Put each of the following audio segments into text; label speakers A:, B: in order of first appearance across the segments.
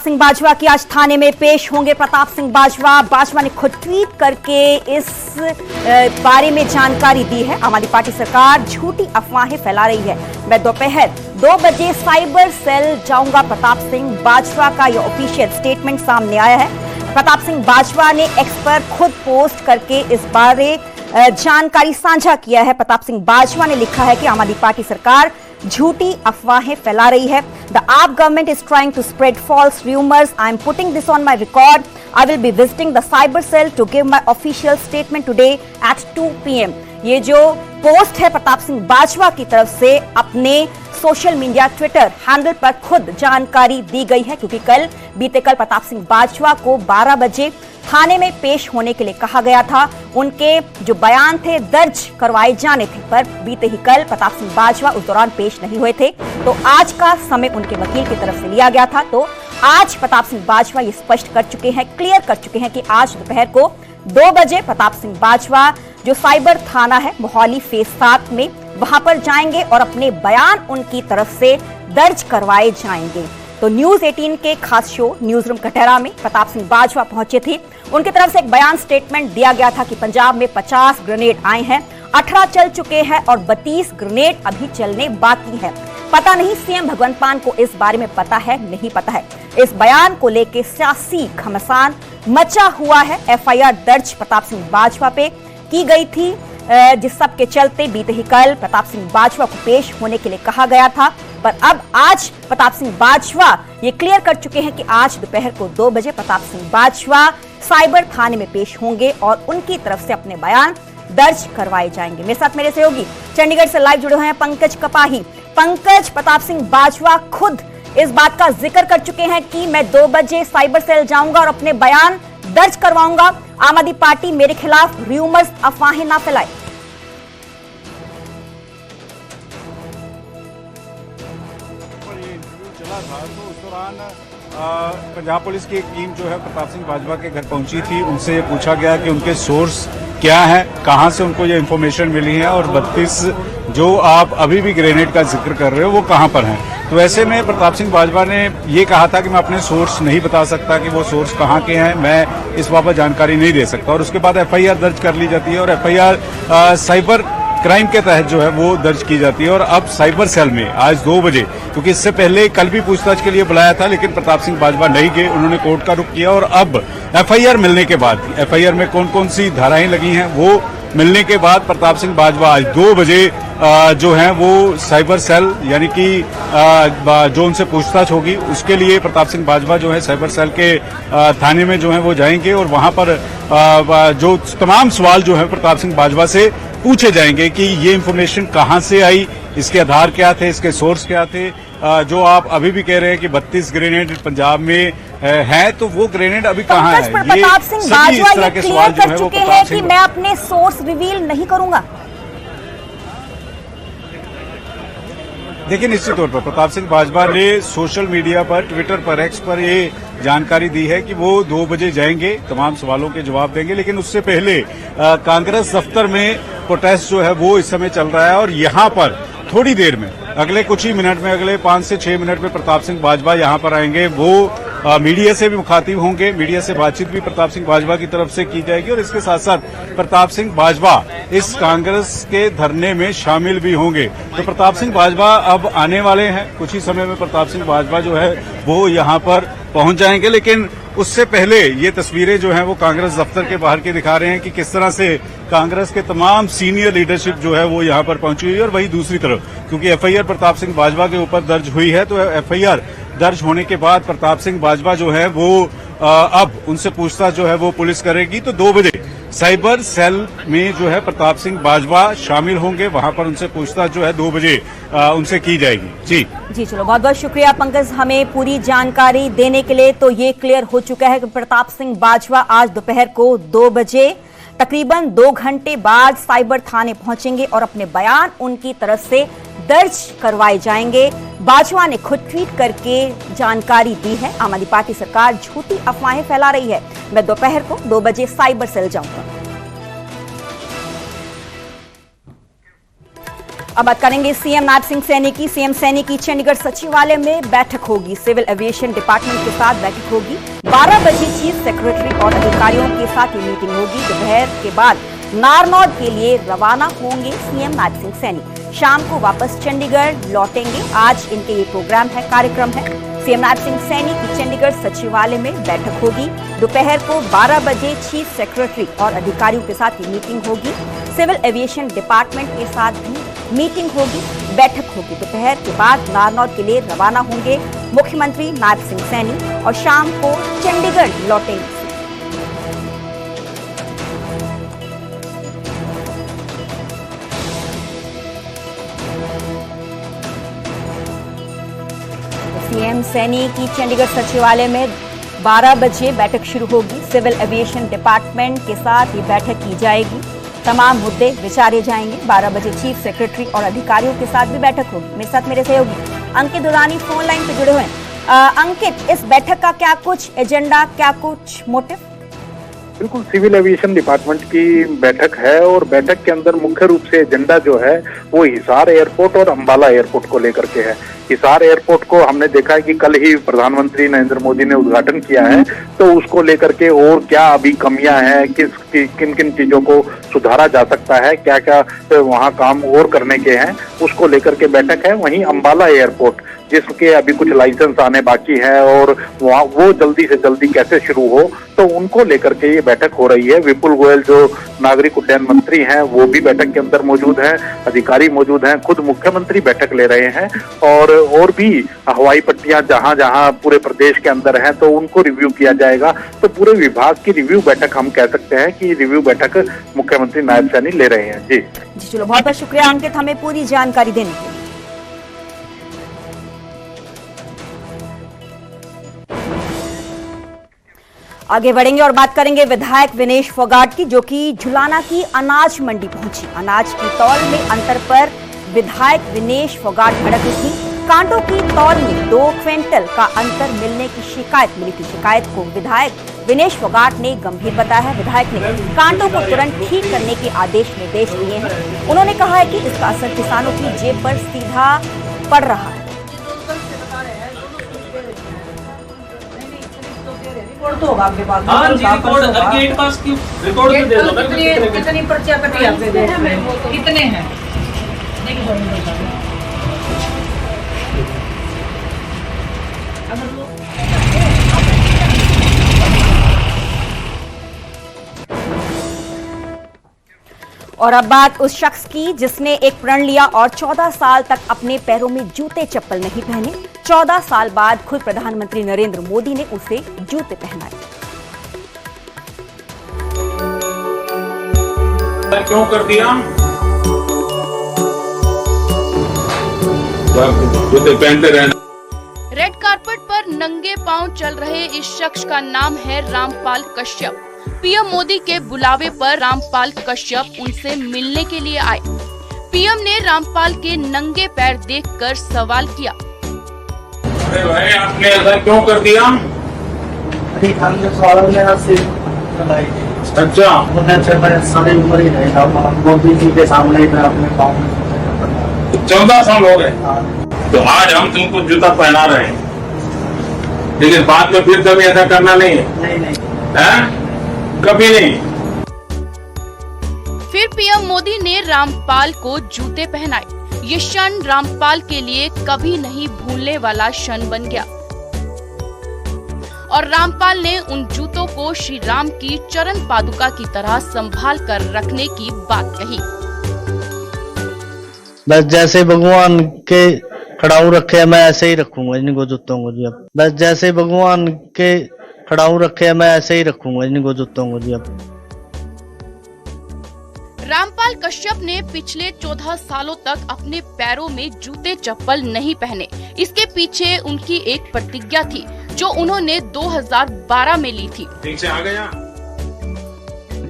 A: सिंह बाजवा की आज थाने में पेश होंगे प्रताप सिंह बाजवा ने खुद ट्वीट करके इस बारे में जानकारी दी है। आम आदमी पार्टी सरकार झूठी अफवाहें फैला रही है। मैं दोपहर 2 बजे साइबर सेल जाऊंगा, प्रताप सिंह बाजवा का यह ऑफिशियल स्टेटमेंट सामने आया है। प्रताप सिंह बाजवा ने एक्स पर खुद पोस्ट करके इस बारे जानकारी साझा किया है। प्रताप सिंह बाजवा ने लिखा है कि आम आदमी पार्टी सरकार झूठी अफवाहें फैला रही है। The AAP government is trying to spread false rumours. I am putting this on my record. I will be visiting the cyber cell to give my official statement today at 2 PM। ये जो post है प्रताप सिंह बाजवा की तरफ से अपने social media Twitter handle पर खुद जानकारी दी गई है, क्योंकि बीते कल प्रताप सिंह बाजवा को 12 बजे थाने में पेश होने के लिए कहा गया था। उनके जो बयान थे दर्ज करवाए जाने थे, पर बीते ही कल प्रताप सिंह बाजवा उस दौरान पेश नहीं हुए थे, तो आज का समय उनके वकील की तरफ से लिया गया था। तो आज प्रताप सिंह बाजवा ये स्पष्ट कर चुके हैं, क्लियर कर चुके हैं कि आज दोपहर को 2 बजे प्रताप सिंह बाजवा जो साइबर थाना है मोहाली फेज 7 में, वहां पर जाएंगे और अपने बयान उनकी तरफ से दर्ज करवाए जाएंगे। तो न्यूज 18 के खास शो न्यूज रूम कटहरा में प्रताप सिंह बाजवा पहुंचे थे। उनकी तरफ से एक बयान स्टेटमेंट दिया गया था कि पंजाब में 50 ग्रेनेड आए हैं, 18 चल चुके हैं और 32 ग्रेनेड अभी चलने बाकी है। पता नहीं सीएम भगवंत मान को इस बारे में पता है, नहीं पता है। इस बयान को लेकर सियासी घमासान मचा हुआ है। FIR दर्ज प्रताप सिंह बाजवा पे की गई थी, जिस सब के चलते बीते ही कल प्रताप सिंह बाजवा को पेश होने के लिए कहा गया था, पर अब आज प्रताप सिंह बाजवा ये क्लियर कर चुके हैं कि आज दोपहर को 2 बजे प्रताप सिंह बाजवा साइबर थाने में पेश होंगे और उनकी तरफ से अपने बयान दर्ज करवाए जाएंगे। मेरे साथ मेरे सहयोगी चंडीगढ़ से लाइव जुड़े हुए हैं पंकज कपाही। पंकज, प्रताप सिंह बाजवा खुद इस बात का जिक्र कर चुके हैं कि मैं 2 बजे साइबर सेल जाऊंगा और अपने बयान दर्ज करवाऊंगा। आम आदमी पार्टी मेरे खिलाफ रूमर्स, अफवाहें ना फैलाए।
B: चला था तो उस दौरान पंजाब पुलिस की एक टीम जो है प्रताप सिंह बाजवा के घर पहुंची थी। उनसे ये पूछा गया कि उनके सोर्स क्या है, कहां से उनको ये इन्फॉर्मेशन मिली है और 32 जो आप अभी भी ग्रेनेड का जिक्र कर रहे हो वो कहां पर हैं। तो ऐसे में प्रताप सिंह बाजवा ने ये कहा था कि मैं अपने सोर्स नहीं बता सकता कि वो सोर्स कहां के हैं, मैं इस बाबत जानकारी नहीं दे सकता। और उसके बाद FIR दर्ज कर ली जाती है और FIR साइबर क्राइम के तहत जो है वो दर्ज की जाती है। और अब साइबर सेल में आज 2 बजे, क्योंकि इससे पहले कल भी पूछताछ के लिए बुलाया था लेकिन प्रताप सिंह बाजवा नहीं गए, उन्होंने कोर्ट का रुख किया। और अब FIR मिलने के बाद, FIR में कौन कौन सी धाराएं लगी हैं वो मिलने के बाद प्रताप सिंह बाजवा आज 2 बजे जो है वो साइबर सेल यानी कि जो उनसे पूछताछ होगी उसके लिए प्रताप सिंह बाजवा जो है साइबर सेल के थाने में जो है वो जाएंगे और वहां पर जो तमाम सवाल जो है प्रताप सिंह बाजवा से पूछे जाएंगे कि ये इन्फॉर्मेशन कहां से आई, इसके आधार क्या थे, इसके सोर्स क्या थे। जो आप अभी भी कह रहे हैं कि 32 ग्रेनेड पंजाब में है, तो वो ग्रेनेड अभी कहां है?
A: प्रताप सिंह बाजवा ये क्लियर कर चुके हैं कि मैं अपने सोर्स रिवील नहीं करूंगा।
B: देखिए, निश्चित तौर पर प्रताप सिंह बाजवा ने सोशल मीडिया पर, ट्विटर पर, एक्स पर ये जानकारी दी है कि वो 2 बजे जाएंगे, तमाम सवालों के जवाब देंगे। लेकिन उससे पहले कांग्रेस दफ्तर में प्रोटेस्ट जो है वो इस समय चल रहा है और यहाँ पर थोड़ी देर में, अगले कुछ ही मिनट में, अगले 5 से 6 मिनट में प्रताप सिंह बाजवा यहाँ पर आएंगे। वो मीडिया से भी मुखातिब होंगे, मीडिया से बातचीत भी प्रताप सिंह बाजवा की तरफ से की जाएगी और इसके साथ साथ प्रताप सिंह बाजवा इस कांग्रेस के धरने में शामिल भी होंगे। तो प्रताप सिंह बाजवा अब आने वाले हैं, कुछ ही समय में प्रताप सिंह बाजवा जो है वो यहाँ पर पहुंच जाएंगे। लेकिन उससे पहले ये तस्वीरें जो हैं वो कांग्रेस दफ्तर के बाहर के दिखा रहे हैं कि किस तरह से कांग्रेस के तमाम सीनियर लीडरशिप जो है वो यहाँ पर पहुंची हुई है। और वहीं दूसरी तरफ, क्योंकि FIR प्रताप सिंह बाजवा के ऊपर दर्ज हुई है, तो FIR दर्ज होने के बाद प्रताप सिंह बाजवा जो है वो अब उनसे पूछताछ जो है वो पुलिस करेगी। तो 2 बजे साइबर सेल में जो है प्रताप सिंह बाजवा शामिल होंगे, वहां पर उनसे पूछताछ जो है 2 बजे उनसे की जाएगी। जी,
A: चलो, बहुत बहुत शुक्रिया पंकज हमें पूरी जानकारी देने के लिए। तो ये क्लियर हो चुका है कि प्रताप सिंह बाजवा आज दोपहर को 2 बजे तकरीबन 2 घंटे बाद साइबर थाने पहुंचेंगे और अपने बयान उनकी तरफ से दर्ज करवाए जाएंगे। बाजवा ने खुद ट्वीट करके जानकारी दी है, आम आदमी पार्टी सरकार झूठी अफवाहें फैला रही है। मैं दोपहर को 2 बजे साइबर सेल जाऊंगा। अब बात करेंगे सीएम नायब सिंह सैनी की। सीएम सैनी की चंडीगढ़ सचिवालय में बैठक होगी। सिविल एविएशन डिपार्टमेंट के साथ बैठक होगी। 12 बजे चीफ सेक्रेटरी और अधिकारियों के साथ ये मीटिंग होगी। दोपहर के बाद नारनौल के लिए रवाना होंगे सीएम नायब सिंह सैनी। शाम को वापस चंडीगढ़ लौटेंगे। आज इनके ये प्रोग्राम है, कार्यक्रम है। सीएम नायब सिंह सैनी की चंडीगढ़ सचिवालय में बैठक होगी। दोपहर को 12 बजे चीफ सेक्रेटरी और अधिकारियों के साथ ये मीटिंग होगी। सिविल एविएशन डिपार्टमेंट के साथ भी मीटिंग होगी, बैठक होगी। दोपहर के बाद नारनौल के लिए रवाना होंगे मुख्यमंत्री नायब सिंह सैनी और शाम को चंडीगढ़ लौटेंगे। सीएम सैनी की चंडीगढ़ सचिवालय में 12 बजे बैठक शुरू होगी। सिविल एविएशन डिपार्टमेंट के साथ ये बैठक की जाएगी। तमाम मुद्दे विचारे जाएंगे। 12 बजे चीफ सेक्रेटरी और अधिकारियों के साथ भी बैठक होगी। मेरे साथ मेरे सहयोगी अंकित दुरानी फोन लाइन पे जुड़े हुए हैं। अंकित, इस बैठक का क्या कुछ एजेंडा, क्या कुछ मोटिव?
C: बिल्कुल, सिविल एविएशन डिपार्टमेंट की बैठक है और बैठक के अंदर मुख्य रूप से एजेंडा जो है वो हिसार एयरपोर्ट और अंबाला एयरपोर्ट को लेकर के है। हिसार एयरपोर्ट को हमने देखा है कि कल ही प्रधानमंत्री नरेंद्र मोदी ने उद्घाटन किया है, तो उसको लेकर के और क्या अभी कमियां हैं, किन किन चीजों को सुधारा जा सकता है, क्या क्या वहां काम और करने के हैं, उसको लेकर के बैठक है। वहीं अंबाला एयरपोर्ट जिसके अभी कुछ लाइसेंस आने बाकी है और वहाँ वो जल्दी से जल्दी कैसे शुरू हो, तो उनको लेकर के ये बैठक हो रही है। विपुल गोयल जो नागरिक उड्डयन मंत्री हैं वो भी बैठक के अंदर मौजूद हैं, अधिकारी मौजूद हैं, खुद मुख्यमंत्री बैठक ले रहे हैं और भी हवाई पट्टियां जहां जहां पूरे प्रदेश के अंदर हैं तो उनको रिव्यू किया जाएगा। तो पूरे विभाग की रिव्यू बैठक हम कह सकते हैं कि रिव्यू बैठक मुख्यमंत्री नायब सैनी ले रहे हैं। जी
A: चलो, बहुत बहुत शुक्रिया अंकित हमें पूरी जानकारी देने के लिए। आगे बढ़ेंगे और बात करेंगे विधायक विनेश फोगाट की, जो कि झुलाना की अनाज मंडी पहुंची। अनाज की तौल में अंतर पर विधायक विनेश फोगाट भड़क उठी। कांटों की तौल में 2 क्विंटल का अंतर मिलने की शिकायत मिली थी। शिकायत को विधायक विनेश फोगाट ने गंभीर बताया है। विधायक ने कांटों को तुरंत ठीक करने के निर्देश दिए हैं। उन्होंने कहा है कि इसका असर किसानों की जेब पर सीधा पड़ रहा है।
D: रिकॉर्ड तो होगा आपके पास।
E: हाँ जी, रिकॉर्ड गेट पास की रिकॉर्ड तो दे दो।
D: कितनी पर्चियां कटी आपके देश में? कितने हैं?
A: और अब बात उस शख्स की जिसने एक प्रण लिया और 14 साल तक अपने पैरों में जूते चप्पल नहीं पहने। 14 साल बाद खुद प्रधानमंत्री नरेंद्र मोदी ने उसे जूते पहनाए।
E: क्यों कर दिया? जूते पहनते रहना।
F: रेड कार्पेट पर नंगे पांव चल रहे इस शख्स का नाम है रामपाल कश्यप। पीएम मोदी के बुलावे पर रामपाल कश्यप उनसे मिलने के लिए आए। पीएम ने रामपाल के नंगे पैर देखकर सवाल किया।
E: अरे भाई, आपने ऐसा क्यों कर दिया? अच्छा,
G: सारी उम्र ही रहेगा। मोदी जी के सामने मैं अपने पाँव
E: 14 साल हो गए। तो आज हम तुमको जूता पहना रहे हैं, लेकिन बाद में फिर कभी ऐसा करना नहीं है। नहीं, कभी नहीं।
F: फिर पीएम मोदी ने रामपाल को जूते पहनाए। ये क्षण रामपाल के लिए कभी नहीं भूलने वाला क्षण बन गया और रामपाल ने उन जूतों को श्री राम की चरण पादुका की तरह संभाल कर रखने की बात कही।
G: बस जैसे भगवान के खड़ाऊ रखे मैं ऐसे ही रखूंगा इनको जूतों को जी। अब बस जैसे भगवान के खड़ाऊ रखे मैं ऐसे ही रखूंगा इनको जूतों को जी। अब
F: रामपाल कश्यप ने पिछले 14 सालों तक अपने पैरों में जूते चप्पल नहीं पहने। इसके पीछे उनकी एक प्रतिज्ञा थी जो उन्होंने 2012 में ली थी।
E: ठीक से आ गया।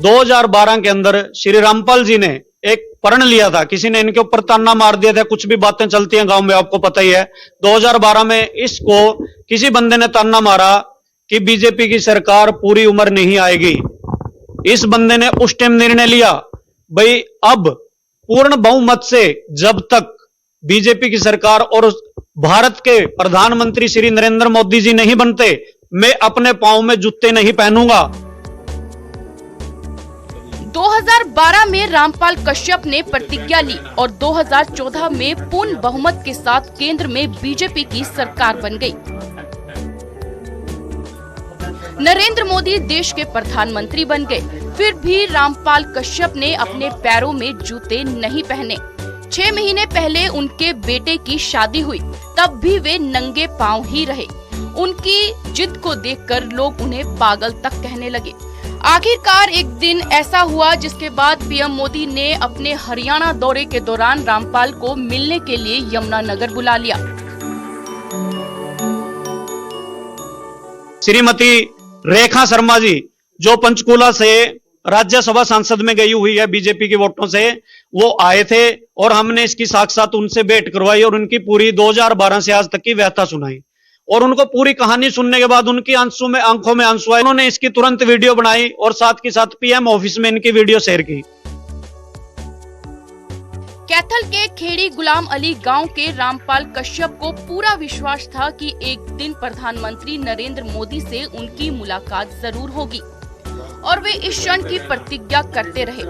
H: 2012 के अंदर श्री रामपाल जी ने एक प्रण लिया था। किसी ने इनके ऊपर ताना मार दिया था, कुछ भी बातें चलती हैं गांव में, आपको पता ही है। 2012 में इसको किसी बंदे ने ताना मारा कि बीजेपी की सरकार पूरी उम्र नहीं आएगी। इस बंदे ने उस टाइम निर्णय लिया, भाई अब पूर्ण बहुमत से जब तक बीजेपी की सरकार और भारत के प्रधानमंत्री श्री नरेंद्र मोदी जी नहीं बनते, मैं अपने पांव में जूते नहीं पहनूंगा।
F: 2012 में रामपाल कश्यप ने प्रतिज्ञा ली और 2014 में पूर्ण बहुमत के साथ केंद्र में बीजेपी की सरकार बन गई। नरेंद्र मोदी देश के प्रधानमंत्री बन गए, फिर भी रामपाल कश्यप ने अपने पैरों में जूते नहीं पहने। 6 महीने पहले उनके बेटे की शादी हुई, तब भी वे नंगे पांव ही रहे। उनकी जिद को देखकर लोग उन्हें पागल तक कहने लगे। आखिरकार एक दिन ऐसा हुआ जिसके बाद पीएम मोदी ने अपने हरियाणा दौरे के दौरान रामपाल को मिलने के लिए यमुनानगर बुला लिया।
H: श्रीमती रेखा शर्मा जी, जो पंचकूला से राज्यसभा सांसद में गई हुई है बीजेपी के वोटों से, वो आए थे और हमने इसकी साक्षात उनसे भेंट करवाई और उनकी पूरी 2012 से आज तक की व्यथा सुनाई। और उनको पूरी कहानी सुनने के बाद उनकी आंखों में आंसू आए। उन्होंने इसकी तुरंत वीडियो बनाई और साथ के साथ पीएम ऑफिस में इनकी वीडियो शेयर की।
F: कैथल के खेड़ी गुलाम अली गांव के रामपाल कश्यप को पूरा विश्वास था कि एक दिन प्रधानमंत्री नरेंद्र मोदी से उनकी मुलाकात जरूर होगी और वे इस क्षण की प्रतिज्ञा करते रहे।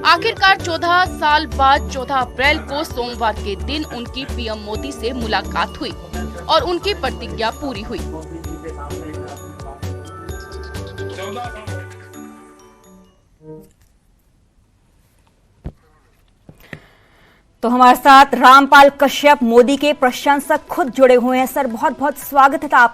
F: आखिरकार 14 साल बाद 14 अप्रैल को सोमवार के दिन उनकी पीएम मोदी से मुलाकात हुई और उनकी प्रतिज्ञा पूरी हुई।
A: तो हमारे साथ रामपाल कश्यप, मोदी के प्रशंसक खुद जुड़े हुए हैं। सर, बहुत बहुत स्वागत है आप